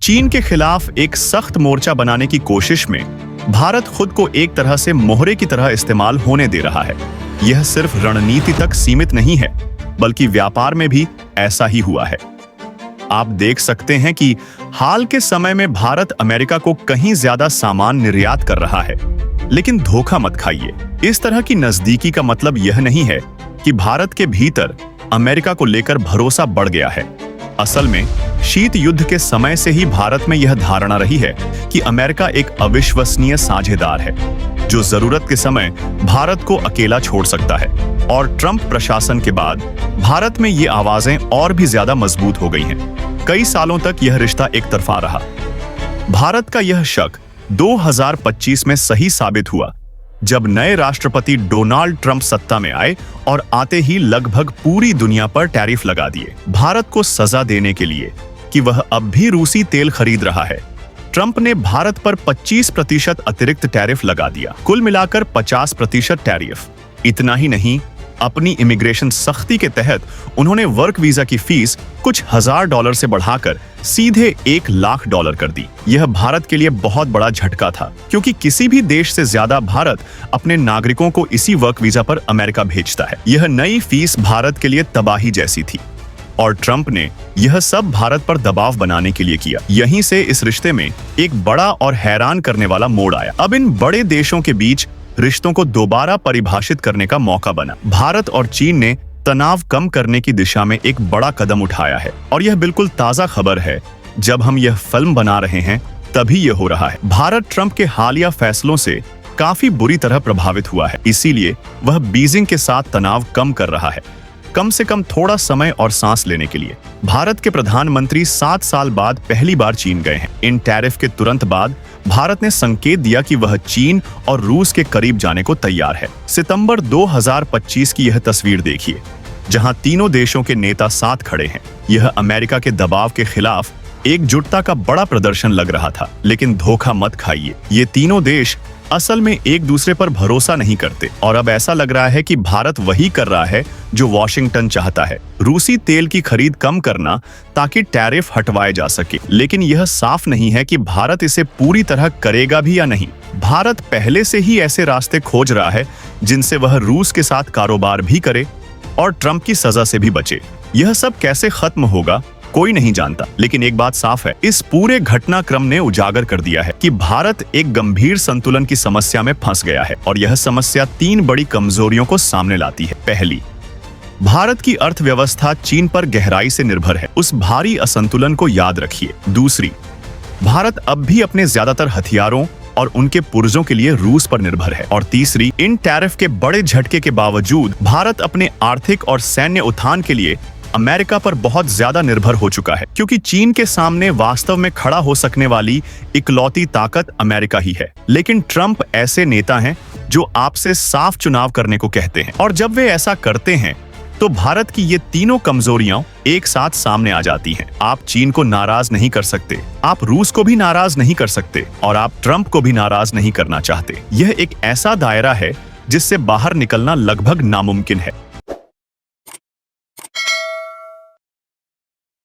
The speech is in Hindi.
चीन के खिलाफ एक सख्त मोर्चा बनाने की कोशिश में भारत खुद को एक तरह से मोहरे की तरह इस्तेमाल होने दे रहा है। यह सिर्फ रणनीति तक सीमित नहीं है, बल्कि व्यापार में भी ऐसा ही हुआ है। आप देख सकते हैं कि हाल के समय में भारत अमेरिका को कहीं ज्यादा सामान निर्यात कर रहा है। लेकिन धोखा मत खाइए, इस तरह की नजदीकी का मतलब यह नहीं है कि भारत के भीतर अमेरिका को लेकर भरोसा बढ़ गया है। असल में शीत युद्ध के समय से ही भारत में यह धारणा रही है कि अमेरिका एक अविश्वसनीय साझेदार है, जो जरूरत के समय भारत को अकेला छोड़ सकता है। और ट्रंप प्रशासन के बाद भारत में ये आवाजें और भी ज्यादा मजबूत हो गई हैं। कई सालों तक यह रिश्ता एक तरफा रहा। भारत का यह शक 2025 में सही साबित हुआ, जब नए राष्ट्रपति डोनाल्ड ट्रंप सत्ता में आए और आते ही लगभग पूरी दुनिया पर टैरिफ लगा दिए, भारत को सजा देने के लिए कि वह अब भी रूसी तेल खरीद रहा है। ट्रंप ने भारत पर 25% अतिरिक्त टैरिफ लगा दिया, कुल मिलाकर 50% टैरिफ। इतना ही नहीं, अपनी इमिग्रेशन सख्ती के तहत उन्होंने वर्क वीजा की फीस कुछ $1000 से बढ़ाकर सीधे $1,00,000 कर दी। यह भारत के लिए बहुत बड़ा झटका था, क्योंकि किसी भी देश से ज्यादा भारत अपने नागरिकों को इसी वर्क वीजा पर अमेरिका भेजता है। यह नई फीस भारत के लिए तबाही जैसी थी, और ट्रंप ने यह सब भारत पर दबाव बनाने के लिए किया। यहीं से इस रिश्ते में एक बड़ा और हैरान करने वाला मोड़ आया। अब इन बड़े देशों के बीच रिश्तों को दोबारा परिभाषित करने का मौका बना। भारत और चीन ने तनाव कम करने की दिशा में एक बड़ा कदम उठाया है, और यह बिल्कुल ताजा खबर है। जब हम यह फिल्म बना रहे हैं तभी यह हो रहा है। भारत ट्रंप के हालिया फैसलों से काफी बुरी तरह प्रभावित हुआ है, इसीलिए वह बीजिंग के साथ तनाव कम कर रहा है, कम से कम थोड़ा समय और सांस लेने के लिए। भारत के प्रधानमंत्री 7 साल बाद पहली बार चीन गए हैं। इन टैरिफ के तुरंत बाद भारत ने संकेत दिया कि वह चीन और रूस के करीब जाने को तैयार है। सितंबर 2025 की यह तस्वीर देखिए, जहां तीनों देशों के नेता साथ खड़े हैं। यह अमेरिका के दबाव के खिलाफ एकजुटता का बड़ा प्रदर्शन लग रहा था। लेकिन धोखा मत खाइए, ये तीनों देश असल में एक दूसरे पर भरोसा नहीं करते, और अब ऐसा लग रहा है कि भारत वही कर रहा है जो वॉशिंगटन चाहता है, रूसी तेल की खरीद कम करना ताकि टैरिफ हटवाए जा सके। लेकिन यह साफ नहीं है कि भारत इसे पूरी तरह करेगा भी या नहीं। भारत पहले से ही ऐसे रास्ते खोज रहा है जिनसे वह रूस के साथ कारोबार भी करे और ट्रंप की सजा से भी बचे। यह सब कैसे खत्म होगा कोई नहीं जानता, लेकिन एक बात साफ है, इस पूरे घटनाक्रम ने उजागर कर दिया है कि भारत एक गंभीर संतुलन की समस्या में फंस गया है, और यह समस्या 3 बड़ी कमजोरियों को सामने लाती है। पहली, भारत की अर्थव्यवस्था चीन पर गहराई से निर्भर है, उस भारी असंतुलन को याद रखिए। दूसरी, भारत अब भी अपने ज्यादातर हथियारों और उनके पुर्जों के लिए रूस पर निर्भर है। और तीसरी, इन टैरिफ के बड़े झटके के बावजूद भारत अपने आर्थिक और सैन्य उत्थान के लिए अमेरिका पर बहुत ज्यादा निर्भर हो चुका है, क्योंकि चीन के सामने वास्तव में खड़ा हो सकने वाली इकलौती ताकत अमेरिका ही है। लेकिन ट्रंप ऐसे नेता हैं जो आपसे साफ चुनाव करने को कहते हैं, और जब वे ऐसा करते हैं तो भारत की ये तीनों कमजोरियां एक साथ सामने आ जाती हैं। आप चीन को नाराज नहीं कर सकते, आप रूस को भी नाराज नहीं कर सकते, और आप ट्रंप को भी नाराज नहीं करना चाहते। यह एक ऐसा दायरा है जिससे बाहर निकलना लगभग नामुमकिन है।